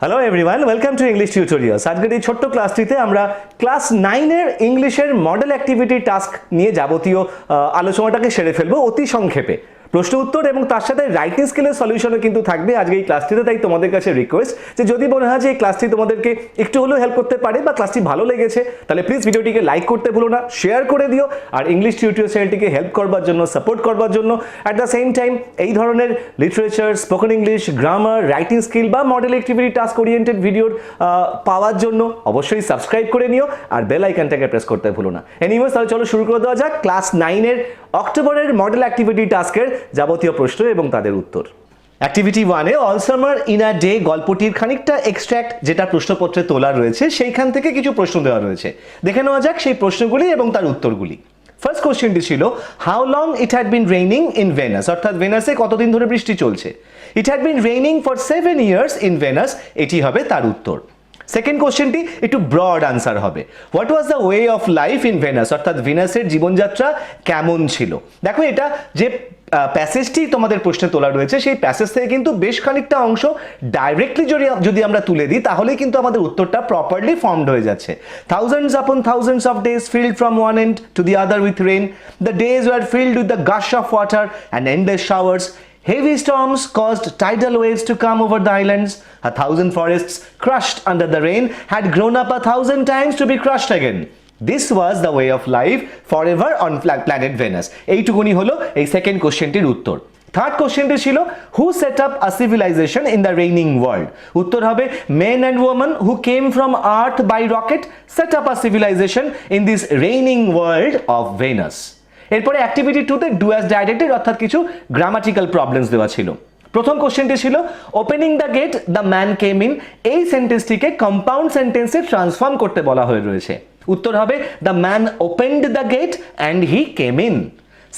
Hello everyone, welcome to English tutorials. আজকের এই ছোট্ট ক্লাসটিতে আমরা ক্লাস 9-এর ইংলিশের মডেল অ্যাক্টিভিটি টাস্ক নিয়ে যাবতীয় আলোচনাটাকে সেরে ফেলবো অতি সংক্ষেপে। প্রশ্ন উত্তর এবং তার সাথে রাইটিং স্কিলের সলিউশনও কিন্তু থাকবে আজকে এই ক্লাসটিতে। তাই তোমাদের কাছে রিকোয়েস্ট যে যদি মনে হয় যে এই ক্লাসটি তোমাদেরকে একটু হলেও হেল্প করতে পারে বা ক্লাসটি ভালো লেগেছে, তাহলে প্লিজ ভিডিওটিকে লাইক করতে ভুলো না, শেয়ার করে দিও। আর ইংলিশ টিউটোরিয়াল চ্যানেলটিকে হেল্প করবার জন্য, সাপোর্ট করবার জন্য, অ্যাট দ্য সেম টাইম এই ধরনের literature, spoken English, grammar, writing skill বা মডেল অ্যাক্টিভিটি টাস্ক ওরিয়েন্টেড ভিডিওর পাওয়ার জন্য অবশ্যই সাবস্ক্রাইব করে নিও আর বেল আইকনটাকে প্রেস করতে ভুলো না। এনিওয়েজ, তাহলে চলো শুরু করে দেওয়া যাক ক্লাস 9-এর অক্টোবরের মডেল অ্যাক্টিভিটি টাস্কের যাবতীয় প্রশ্ন এবং তাদের উত্তর। অ্যাক্টিভিটি 1-এ all summer in a day গল্পটির খানিকটা এক্সট্র্যাক্ট যেটা প্রশ্নপত্রে তোলা রয়েছে সেইখান থেকে কিছু প্রশ্ন দেওয়া রয়েছে। দেখে নেওয়া যাক সেই প্রশ্নগুলি এবং তার উত্তরগুলি। ফার্স্ট কোশ্চেনটি ছিল how long it had been raining in Venus, অর্থাৎ ভেনাসে কতদিন ধরে বৃষ্টি চলছে। It had been raining for 7 years in Venus, এটি হবে তার উত্তর। সেকেন্ড কোশ্চেনটি একটু ব্রড আনসার হবে। What was the way of life in Venus, অর্থাৎ ভেনাসের জীবনযাত্রা কেমন ছিল। দেখো, এটা যে প্যাসেজটি তোমাদের প্রশ্নে তোলা রয়েছে সেই প্যাসেজ থেকে কিন্তু বেশ খানিকটা অংশ ডাইরেক্টলি যদি আমরা তুলে দিই তাহলে কিন্তু আমাদের উত্তরটা প্রপারলি ফর্মড হয়ে যাচ্ছে। Thousands upon thousands of days filled from one end to the other with rain, the days were filled with the gush of water and endless showers. Heavy storms caused tidal waves to come over the islands. 1,000 forests crushed under the rain had grown up 1,000 times to be crushed again. This was the way of life forever on planet Venus. এইটুকুনি হলো এই second কোশ্চেনটির উত্তর। Third কোশ্চেনটি ছিল who set up a civilization in the raining world. উত্তর হবে men and women who came from earth by rocket set up a civilization in this raining world of Venus. এরপরে activity 2-তে do as directed, অর্থাৎ কিছু grammatical problems দেওয়া ছিল। প্রথম কোশ্চেনটি ছিল opening the gate the man came in, এই সেন্টেন্সটিকে কম্পাউন্ড সেন্টেন্সে ট্রান্সফর্ম করতে বলা হয়ে রয়েছে। উত্তর হবে the man opened the gate and he came in.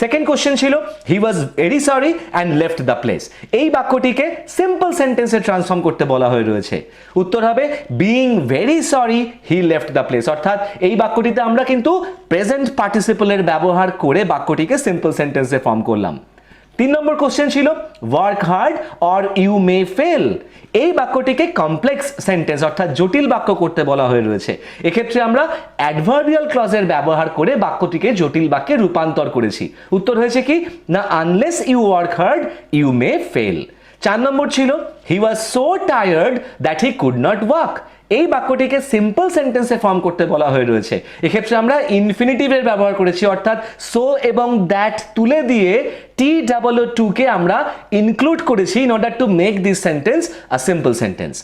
Second question ছিল he was very sorry and left the place, এই বাক্যটিকে সিম্পল সেন্টেন্সে ট্রান্সফর্ম করতে বলা হয়ে রয়েছে। উত্তর হবে being very sorry he left the place, অর্থাৎ এই বাক্যটিতে আমরা কিন্তু প্রেজেন্ট পার্টিসিপলের ব্যবহার করে বাক্যটিকে সিম্পল সেন্টেন্সে ফর্ম করলাম। 3 নম্বর কোশ্চেন ছিল work hard or you may fail, এই বাক্যটিকে কমপ্লেক্স সেন্টেন্স অর্থাৎ জটিল বাক্য করতে বলা হয়ে রয়েছে। এক্ষেত্রে আমরা অ্যাডভার্বিয়াল ক্লজের ব্যবহার করে বাক্যটিকে জটিল বাক্যে রূপান্তর করেছি। উত্তর হয়েছে কি না unless you work hard you may fail. 4 নম্বর ছিল he was so tired that he could not walk, এই বাক্যটিকে সিম্পল সেন্টেন্সে ফর্ম করতে বলা হয়ে রয়েছে। এক্ষেত্রে আমরা ইনফিনিটিভের ব্যবহার করেছি, অর্থাৎ সো এবং দ্যাট তুলে দিয়ে TOO2 আমরা ইনক্লুড করেছি in order to make this sentence a simple sentence.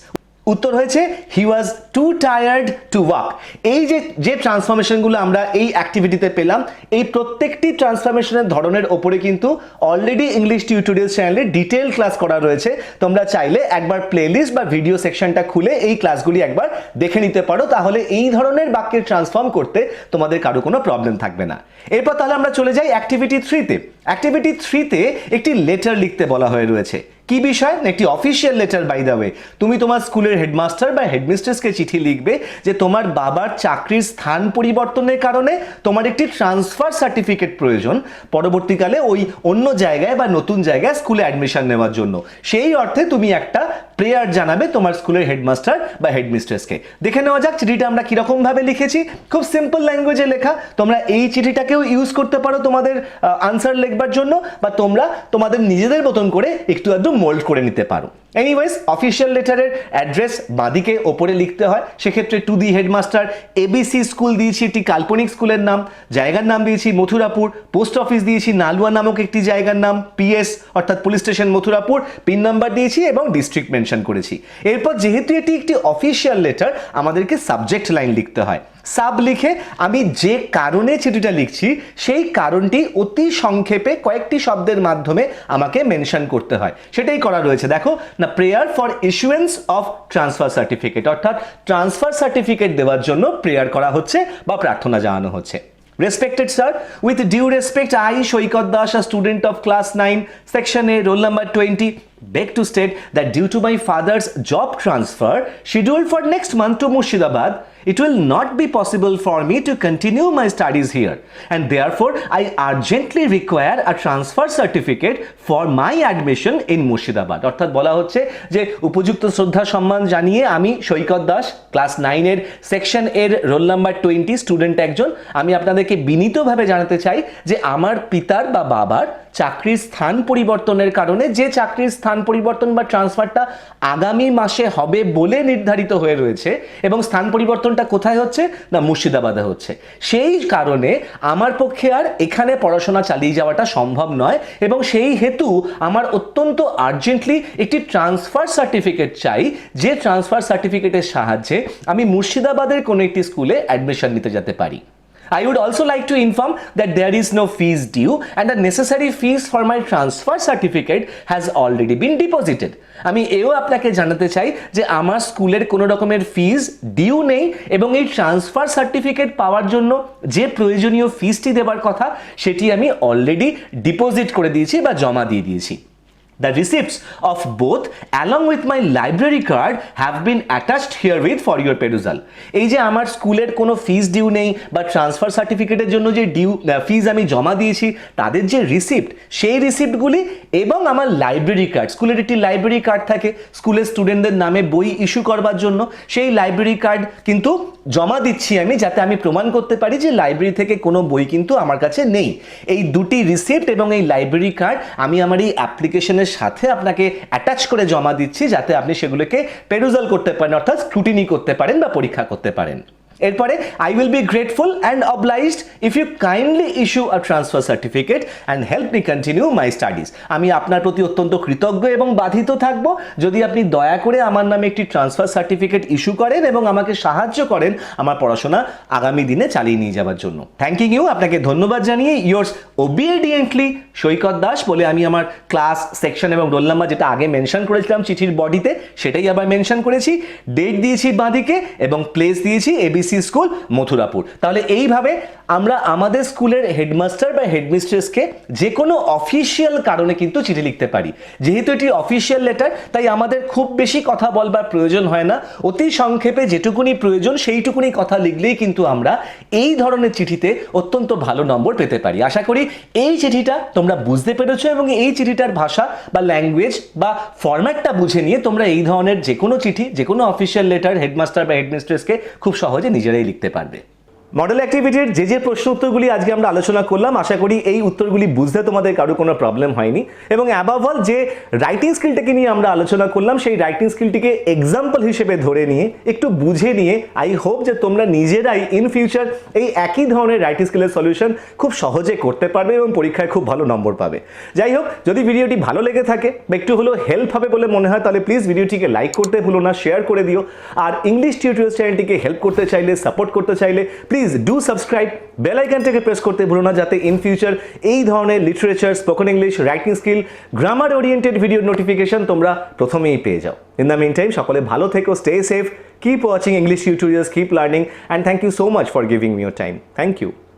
উত্তর হয়েছে হি ওয়াজ টু টায়ার্ড টু ওয়াক। এই যে ট্রান্সফরমেশনগুলো আমরা এই অ্যাক্টিভিটিতে পেলাম, এই প্রত্যেকটি ট্রান্সফরমেশনের ধরনের ওপরে কিন্তু অলরেডি ইংলিশ টিউটোরিয়াল চ্যানেলে ডিটেল ক্লাস করা রয়েছে। তোমরা চাইলে একবার প্লেলিস্ট বা ভিডিও সেকশনটা খুলে এই ক্লাসগুলি একবার দেখে নিতে পারো, তাহলে এই ধরনের বাক্যের ট্রান্সফর্ম করতে তোমাদের কারো কোনো প্রবলেম থাকবে না। এরপর তাহলে আমরা চলে যাই অ্যাক্টিভিটি 3-তে। অ্যাক্টিভিটি 3-তে একটি লেটার লিখতে বলা হয়ে রয়েছে। কি বিষয়? একটি official letter by the way. তুমি তোমার স্কুলের হেডমাস্টার বা হেডমিস্ট্রেসকে চিঠি লিখবে যে তোমার বাবার চাকরির স্থান পরিবর্তনের কারণে তোমার একটি ট্রান্সফার সার্টিফিকেট প্রয়োজন পরবর্তীকালে ওই অন্য জায়গায় বা নতুন জায়গায় স্কুলে অ্যাডমিশন নেওয়ার জন্য। সেই অর্থে তুমি একটা প্রেয়ার জানাবে তোমার স্কুলের হেডমাস্টার বা হেডমিস্ট্রেসকে। দেখে নেওয়া যাক চিঠিটা আমরা কিরকম ভাবে লিখেছি। খুব সিম্পল ল্যাঙ্গুয়েজে লেখা। তোমরা এই চিঠিটাকেও ইউজ করতে পারো তোমাদের আনসার লিখবার জন্য, বা তোমরা তোমাদের নিজেদের মতন করে একটু আধটু মোল্ড করে নিতে পারো। এনিওয়েজ, অফিসিয়াল লেটারের অ্যাড্রেস বাদিকে ওপরে লিখতে হয়। সেক্ষেত্রে to the headmaster ABC school দিয়েছি, একটি কাল্পনিক স্কুলের নাম, জায়গার নাম দিয়েছি মথুরাপুর, পোস্ট অফিস দিয়েছি নালুয়া নামক একটি জায়গার নাম, PS অর্থাৎ police station Mathurapur, pin number দিয়েছি এবং ডিস্ট্রিক্ট মেনশন করেছি। এরপর যেহেতু এটি একটি অফিসিয়াল লেটার আমাদেরকে সাবজেক্ট লাইন লিখতে হয়। সাব লিখে আমি যে কারণে চিঠিটা লিখছি সেই কারণটি অতি সংক্ষেপে কয়েকটি শব্দের মাধ্যমে আমাকে মেনশন করতে হয়। সেটাই করা রয়েছে। দেখো না, prayer for issuance of transfer certificate, অর্থাৎ ট্রান্সফার সার্টিফিকেট দেওয়ার জন্য প্রেয়ার করা হচ্ছে বা প্রার্থনা জানানো হচ্ছে। Respected sir, with due respect, I, Shoikat Das, a student of class 9, section A, roll number 20, beg to state that due to my father's job transfer scheduled for next month to Murshidabad, it will not be possible for me to continue my studies here, and therefore I urgently require a transfer certificate for my admission in Murshidabad. অর্থাৎ বলা হচ্ছে যে উপযুক্ত শ্রদ্ধা সম্মান জানিয়ে আমি সৈকত Das, class 9 এর সেকশন এর রোল নাম্বার 20 স্টুডেন্ট একজন, আমি আপনাদেরকে বিনীতভাবে জানাতে চাই যে আমার পিতার বা বাবার চাকরির স্থান পরিবর্তনের কারণে, যে চাকরির স্থান পরিবর্তন বা ট্রান্সফারটা আগামী মাসে হবে বলে নির্ধারিত হয়ে রয়েছে, এবং স্থান পরিবর্তনটা কোথায় হচ্ছে না মুর্শিদাবাদে হচ্ছে, সেই কারণে আমার পক্ষে আর এখানে পড়াশোনা চালিয়ে যাওয়াটা সম্ভব নয়, এবং সেই হেতু আমার অত্যন্ত আর্জেন্টলি একটি ট্রান্সফার সার্টিফিকেট চাই, যে ট্রান্সফার সার্টিফিকেটের সাহায্যে আমি মুর্শিদাবাদের কোনো একটি স্কুলে অ্যাডমিশন নিতে যেতে পারি। I would also like to inform that there is no fees due and the necessary fees for my transfer certificate has already been deposited. আমি এও আপনাকে জানাতে চাই যে আমার স্কুলের কোনো রকমের ফিজ ডিউ নেই, এবং এই ট্রান্সফার সার্টিফিকেট পাওয়ার জন্য যে প্রয়োজনীয় ফিসটি দেওয়ার কথা সেটি আমি অলরেডি ডিপোজিট করে দিয়েছি বা জমা দিয়ে দিয়েছি। The receipts of both along with my library card have been attached herewith for your perusal. এই যে আমার স্কুলের কোনো ফিস ডিউ নেই বা ট্রান্সফার সার্টিফিকেটের জন্য যে ফিস আমি জমা দিয়েছি তাদের যে রিসিপ্ট, সেই রিসিপ্টগুলি এবং আমার লাইব্রেরি কার্ড, স্কুলের একটি লাইব্রেরি কার্ড থাকে স্কুলের স্টুডেন্টদের নামে বই ইস্যু করবার জন্য, সেই লাইব্রেরি কার্ড কিন্তু জমা দিচ্ছি আমি, যাতে আমি প্রমাণ করতে পারি যে লাইব্রেরি থেকে কোনো বই কিন্তু আমার কাছে নেই। এই দুটি রিসিপ্ট এবং এই লাইব্রেরি কার্ড আমি আমার এই অ্যাপ্লিকেশনের সাথে আপনাকে অ্যাটাচ করে জমা দিচ্ছি, যাতে আপনি সেগুলোকে পেরুজাল করতে পারেন, অর্থাৎ স্ক্রুটিনি করতে পারেন বা পরীক্ষা করতে পারেন। এরপরে I will be grateful and obliged if you kindly issue a transfer certificate and help me continue my studies. আমি আপনার প্রতি অত্যন্ত কৃতজ্ঞ এবং বাধিত থাকব যদি আপনি দয়া করে আমার নামে একটি ট্রান্সফার সার্টিফিকেট ইস্যু করেন এবং আমাকে সাহায্য করেন আমার পড়াশোনা আগামী দিনে চালিয়ে নিয়ে যাওয়ার জন্য। থ্যাংক ইউ, আপনাকে ধন্যবাদ জানিয়ে yours obediently সৈকত দাস বলে আমি আমার ক্লাস, সেকশন এবং রোল নাম্বার যেটা আগে মেনশন করেছিলাম চিঠির বডিতে সেটাই আবার মেনশন করেছি, ডেট দিয়েছি বাঁদিকে এবং প্লেস দিয়েছি ABC স্কুল মথুরাপুর। তাহলে এইভাবে আমরা আমাদের স্কুলের হেডমাস্টার বা হেডমিস্ট্রেসকে যে কোনো অফিসিয়াল কারণে কিন্তু চিঠি লিখতে পারি। যেহেতু এটি অফিসিয়াল লেটার, তাই আমাদের খুব বেশি কথা বলবার প্রয়োজন হয় না, অতি সংক্ষেপে যেটুকুনি প্রয়োজন সেইটুকুনি কথা লিখলেই কিন্তু আমরা এই ধরনের চিঠিতে অত্যন্ত ভালো নম্বর পেতে পারি। আশা করি এই চিঠিটা তোমরা বুঝতে পেরেছো এবং এই চিঠিটার ভাষা বা ল্যাঙ্গুয়েজ বা ফরম্যাটটা বুঝে নিয়ে তোমরা এই ধরনের যে কোনো চিঠি, যে কোনো অফিসিয়াল লেটার হেডমাস্টার বা হেডমিস্ট্রেসকে খুব সহজে নিজেরাই লিখতে পারবে। মডেল অ্যাক্টিভিটির যে প্রশ্ন উত্তরগুলি আজকে আমরা আলোচনা করলাম, আশা করি এই উত্তরগুলি বুঝতে তোমাদের কারো কোনো প্রবলেম হয়নি, এবং অ্যাবাভ অল যে রাইটিং স্কিলটাকে নিয়ে আমরা আলোচনা করলাম সেই রাইটিং স্কিলটিকে এক্সাম্পল হিসেবে ধরে নিয়ে একটু বুঝে নিয়ে আই হোপ যে তোমরা নিজেরাই ইন ফিউচার এই একই ধরনের রাইটিং স্কিলের সলিউশন খুব সহজে করতে পারবে এবং পরীক্ষায় খুব ভালো নম্বর পাবে। যাই হোক, যদি ভিডিওটি ভালো লেগে থাকে বা একটু হলেও হেল্প হবে বলে মনে হয় তাহলে প্লিজ ভিডিওটিকে লাইক করতে ভুলো না, শেয়ার করে দিও। আর ইংলিশ টিউটোরিয়ালস চ্যানেলটিকে হেল্প করতে চাইলে, সাপোর্ট করতে চাইলে প্লিজ ডু সাবস্ক্রাইব, বেল আইকনটাকে প্রেস করতে ভুলো না, যাতে ইন ফিউচার এই ধরনের literature, spoken English, writing skill, grammar oriented video notification তোমরা প্রথমেই পেয়ে যাও। ইন দ্য মিন টাইম সকলে ভালো থেকো, stay safe, keep watching English tutorials, keep learning, and thank you so much for giving me your time. Thank you.